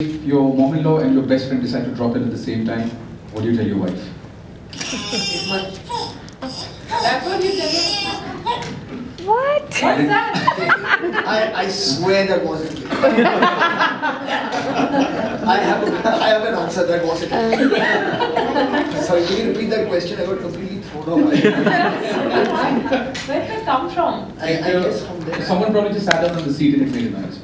If your mom-in-law and your best friend decide to drop in at the same time, what do you tell your wife? That's what you tell me. What? What's that? I swear that wasn't it. I have an answer that wasn't it. Sorry, can you repeat that question? I got completely thrown off. Where did it come from? I guess from there. Someone probably just sat down on the seat and it made a noise.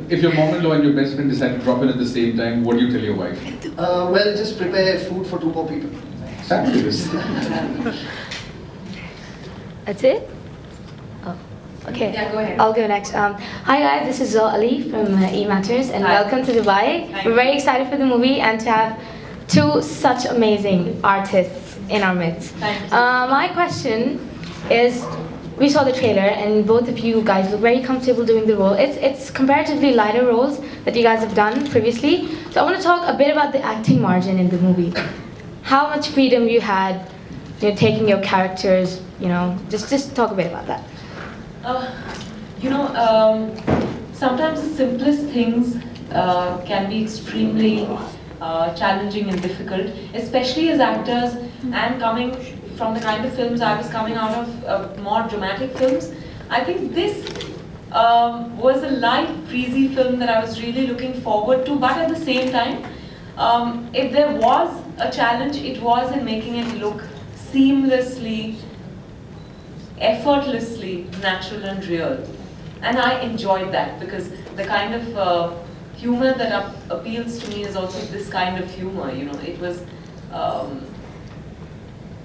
If your mom-in-law and your best friend decide to drop in at the same time, what do you tell your wife? Well, just prepare food for 2 more people. Fabulous. That's it? Oh, okay. Yeah, go ahead. I'll go next. Hi guys, this is Zoe Ali from E Matters and Hi. welcome to Dubai. Thank We're you. very excited for the movie and to have 2 such amazing artists in our midst. Thank you. My question is, we saw the trailer and both of you guys look very comfortable doing the role. It's comparatively lighter roles that you guys have done previously. So I want to talk a bit about the acting margin in the movie. How much freedom you had, taking your characters, just talk a bit about that. Sometimes the simplest things can be extremely challenging and difficult, especially as actors and coming from the kind of films I was coming out of, more dramatic films. I think this was a light, breezy film that I was really looking forward to, but at the same time, if there was a challenge, it was in making it look seamlessly, effortlessly natural and real. And I enjoyed that because the kind of humor that appeals to me is also this kind of humor. It was,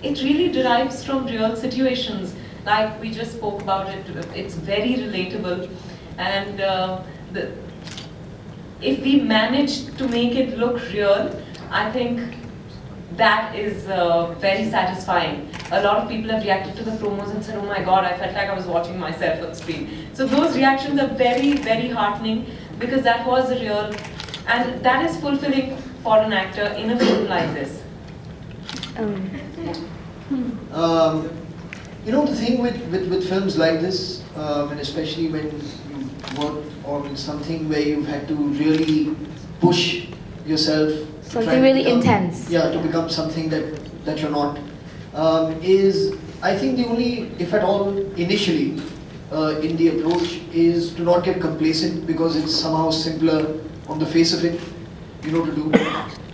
it really derives from real situations. Like we just spoke about it, it's very relatable. And if we managed to make it look real, I think that is very satisfying. A lot of people have reacted to the promos and said, oh my god, I felt like I was watching myself on screen. So those reactions are very, very heartening because that was real and that is fulfilling for an actor in a film like this. The thing with films like this, and especially when you work on something where you've had to really push yourself, Something really intense. Yeah, to become something that you're not, is, I think the only, if at all, initially, in the approach is to not get complacent because it's somehow simpler on the face of it, to do.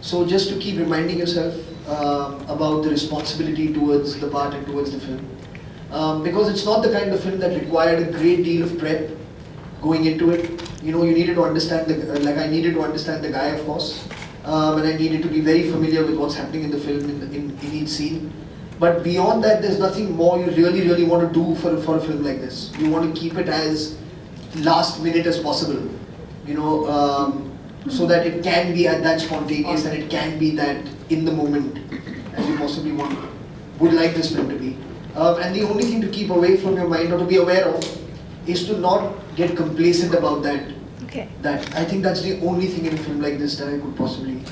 So just to keep reminding yourself about the responsibility towards the part and towards the film. Because it's not the kind of film that required a great deal of prep going into it. You needed to understand, I needed to understand the guy, of course. And I needed to be very familiar with what's happening in the film, in each scene. But beyond that, there's nothing more you really, really want to do for a film like this. You want to keep it as last minute as possible, so that it can be at that spontaneous and it can be that in the moment as you possibly would like this film to be. And the only thing to keep away from your mind or to be aware of is to not get complacent about that. Okay. I think that's the only thing in a film like this that I could possibly